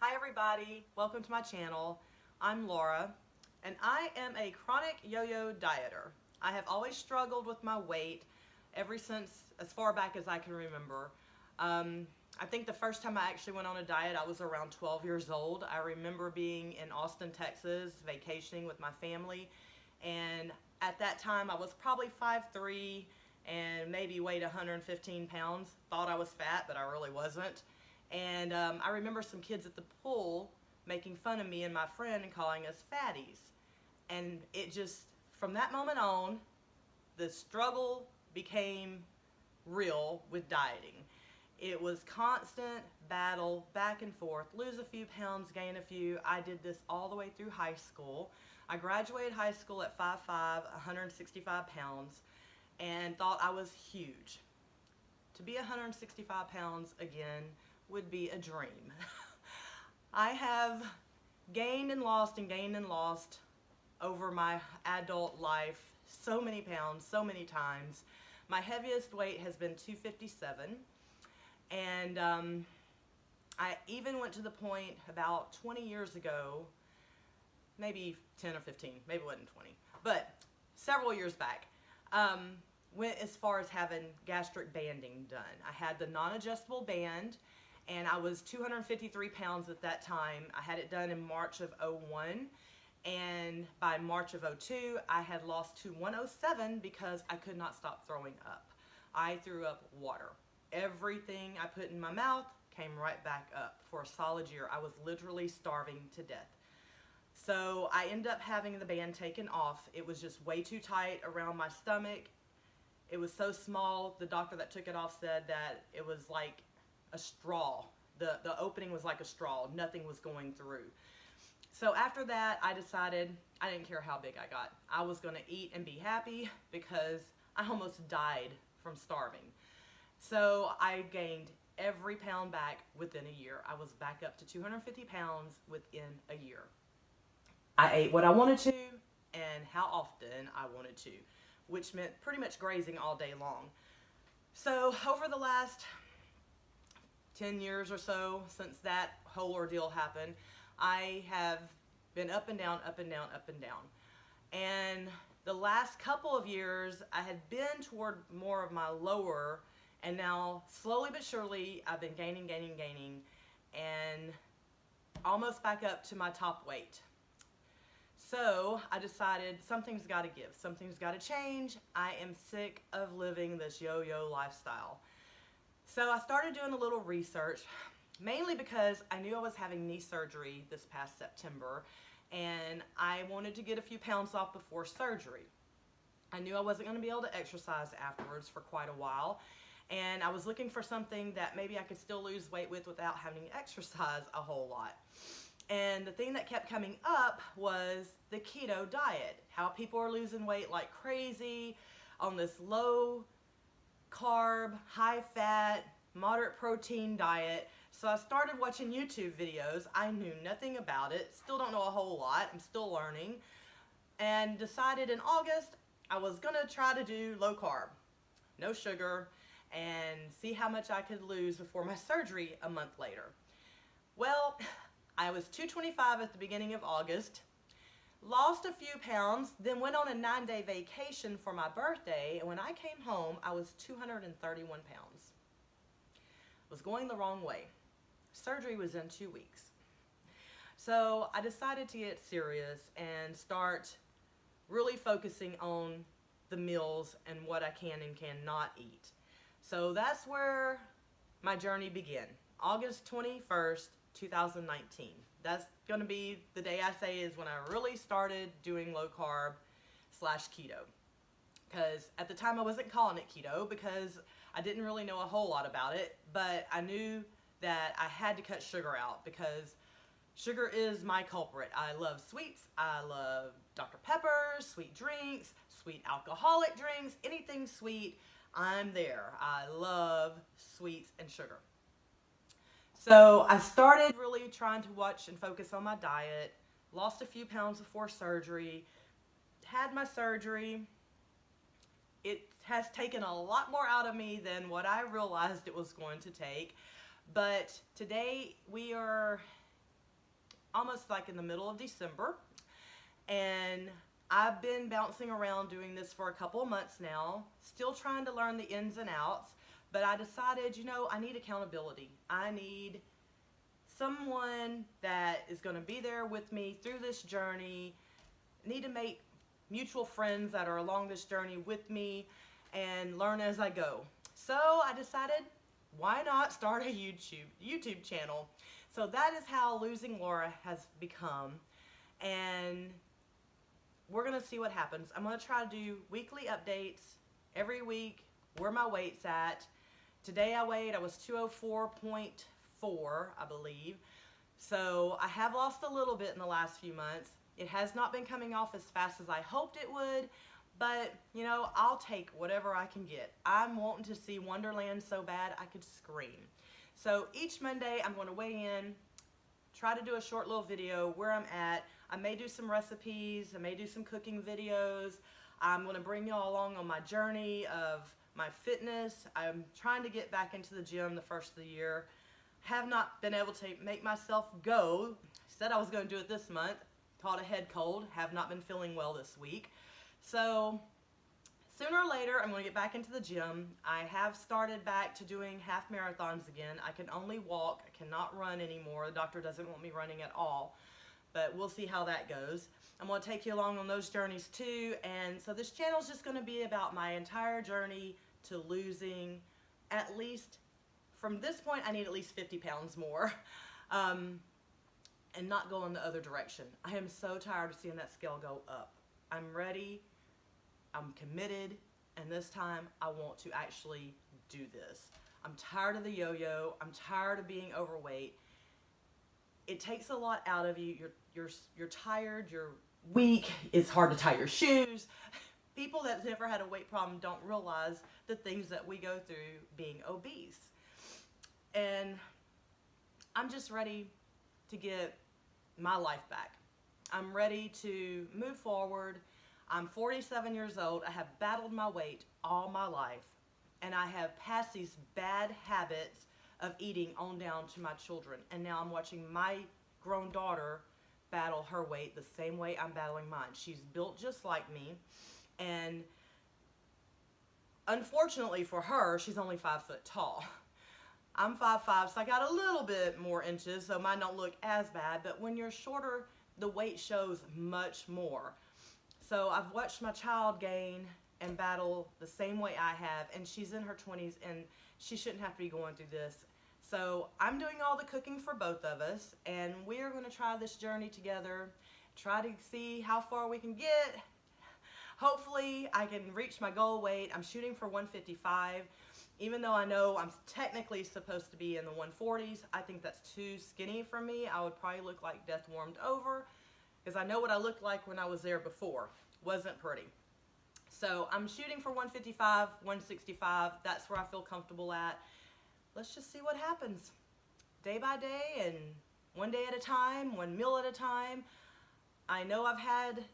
Hi everybody, welcome to my channel. I'm Laura and I am a chronic yo-yo dieter. I have always struggled with my weight ever since as far back as I can remember. I think the first time I actually went on a diet I was around 12 years old. I remember being in Austin, Texas, vacationing with my family, and at that time I was probably 5'3" and maybe weighed 115 pounds. Thought I was fat, but I really wasn't. And I remember some kids at the pool making fun of me and my friend and calling us fatties. And it just, from that moment on, the struggle became real with dieting. It was constant battle, back and forth, lose a few pounds, gain a few. I did this all the way through high school. I graduated high school at 5'5", 165 pounds, and thought I was huge. To be 165 pounds again would be a dream. I have gained and lost over my adult life so many pounds, so many times. My heaviest weight has been 257, and I even went to the point about 20 years ago, maybe 10 or 15, maybe it wasn't 20, but several years back, went as far as having gastric banding done. I had the non-adjustable band, and I was 253 pounds at that time. I had it done in March of '01, and by March of '02, I had lost to 107 because I could not stop throwing up. I threw up water. Everything I put in my mouth came right back up. For a solid year, I was literally starving to death. So I ended up having the band taken off. It was just way too tight around my stomach. It was so small, the doctor that took it off said that it was like a straw. The opening was like a straw. Nothing was going through. So after that, I decided I didn't care how big I got. I was going to eat and be happy because I almost died from starving. So I gained every pound back within a year. I was back up to 250 pounds within a year. I ate what I wanted to and how often I wanted to, which meant pretty much grazing all day long. So over the last 10 years or so since that whole ordeal happened, I have been up and down, up and down, up and down. And the last couple of years, I had been toward more of my lower, and now slowly but surely, I've been gaining, and almost back up to my top weight. So I decided something's got to give. Something's got to change. I am sick of living this yo-yo lifestyle. So I started doing a little research, mainly because I knew I was having knee surgery this past September, and I wanted to get a few pounds off before surgery. I knew I wasn't going to be able to exercise afterwards for quite a while, and I was looking for something that maybe I could still lose weight with without having to exercise a whole lot. And the thing that kept coming up was the keto diet, how people are losing weight like crazy on this low carb, high fat, moderate protein diet. So I started watching YouTube videos. I knew nothing about it, still don't know a whole lot, I'm still learning, and decided in August I was gonna try to do low carb, no sugar, and see how much I could lose before my surgery a month later. Well, I was 225 at the beginning of August, lost a few pounds, then went on a 9-day vacation for my birthday, and when I came home, I was 231 pounds. Was going the wrong way. Surgery was in 2 weeks. So I decided to get serious and start really focusing on the meals and what I can and cannot eat. So that's where my journey began. August 21st, 2019. That's going to be the day I say is when I really started doing low carb / keto. Because at the time I wasn't calling it keto because I didn't really know a whole lot about it, but I knew that I had to cut sugar out because sugar is my culprit. I love sweets, I love Dr. Pepper, sweet drinks, sweet alcoholic drinks, anything sweet, I'm there. I love sweets and sugar. So I started really trying to watch and focus on my diet, lost a few pounds before surgery, had my surgery. It has taken a lot more out of me than what I realized it was going to take. But today we are almost like in the middle of December. And I've been bouncing around doing this for a couple of months now, still trying to learn the ins and outs, but I decided, I need accountability. I need someone that is going to be there with me through this journey. I need to make mutual friends that are along this journey with me and learn as I go. So I decided, why not start a YouTube channel? So that is how Losing Laura has become, and we're going to see what happens. I'm going to try to do weekly updates every week, where my weight's at. Today I was 204.4, I believe. So I have lost a little bit in the last few months. It has not been coming off as fast as I hoped it would, but I'll take whatever I can get. I'm wanting to see Wonderland so bad I could scream. So each Monday I'm going to weigh in, try to do a short little video where I'm at. I may do some recipes, I may do some cooking videos. I'm going to bring y'all along on my journey of my fitness. I'm trying to get back into the gym the first of the year. Have not been able to make myself go. Said I was going to do it this month. Caught a head cold. Have not been feeling well this week. So sooner or later I'm going to get back into the gym. I have started back to doing half marathons again. I can only walk. I cannot run anymore. The doctor doesn't want me running at all. But we'll see how that goes. I'm going to take you along on those journeys too. And so this channel is just going to be about my entire journey to losing at least, from this point, I need at least 50 pounds more. And not go in the other direction. I am so tired of seeing that scale go up. I'm ready. I'm committed. And this time I want to actually do this. I'm tired of the yo-yo. I'm tired of being overweight. It takes a lot out of you. You're tired, you're weak, it's hard to tie your shoes. People that never had a weight problem don't realize the things that we go through being obese. And I'm just ready to get my life back. I'm ready to move forward. I'm 47 years old. I have battled my weight all my life. And I have passed these bad habits of eating on down to my children. And now I'm watching my grown daughter battle her weight the same way I'm battling mine. She's built just like me. And unfortunately for her, she's only 5 foot tall. I'm 5'5", so I got a little bit more inches, so mine don't look as bad. But when you're shorter, the weight shows much more. So I've watched my child gain and battle the same way I have, and she's in her 20s, and she shouldn't have to be going through this. So I'm doing all the cooking for both of us, and we are going to try this journey together, try to see how far we can get. Hopefully I can reach my goal weight. I'm shooting for 155. Even though I know I'm technically supposed to be in the 140s, I think that's too skinny for me. I would probably look like death warmed over, because I know what I looked like when I was there before. Wasn't pretty. So I'm shooting for 155, 165. That's where I feel comfortable at. Let's just see what happens. Day by day and one day at a time, one meal at a time. I know I've had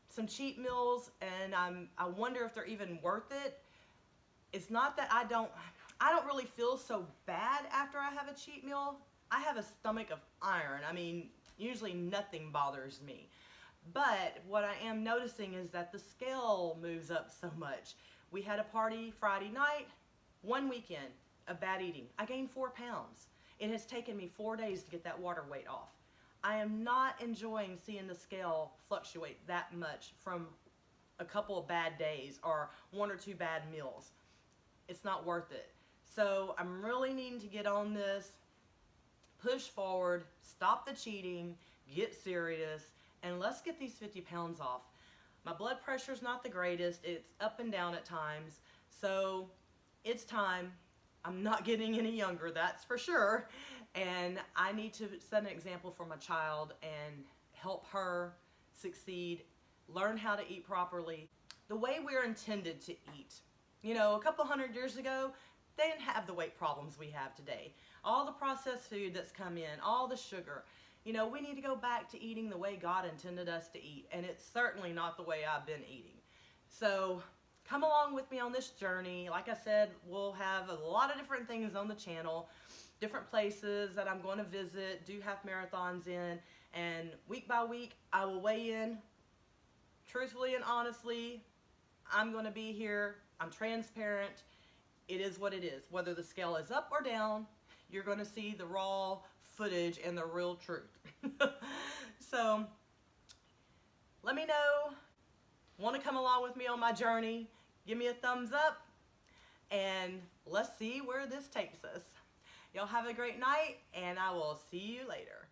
some cheat meals, and I wonder if they're even worth it. It's not that I don't really feel so bad after I have a cheat meal. I have a stomach of iron. I mean, usually nothing bothers me. But what I am noticing is that the scale moves up so much. We had a party Friday night, one weekend of bad eating. I gained 4 pounds. It has taken me 4 days to get that water weight off. I am not enjoying seeing the scale fluctuate that much from a couple of bad days or 1 or 2 bad meals. It's not worth it. So I'm really needing to get on this, push forward, stop the cheating, get serious, and let's get these 50 pounds off. My blood pressure's not the greatest. It's up and down at times. So it's time. I'm not getting any younger, that's for sure. And I need to set an example for my child and help her succeed, learn how to eat properly, the way we're intended to eat. A couple hundred years ago, they didn't have the weight problems we have today. All the processed food that's come in, all the sugar. We need to go back to eating the way God intended us to eat, and it's certainly not the way I've been eating. So come along with me on this journey. Like I said, we'll have a lot of different things on the channel, different places that I'm going to visit, do half marathons in, And week by week, I will weigh in truthfully and honestly. I'm going to be here. I'm transparent. It is what it is. Whether the scale is up or down, you're going to see the raw footage and the real truth. So let me know. Want to come along with me on my journey? Give me a thumbs up, and let's see where this takes us. Y'all have a great night, and I will see you later.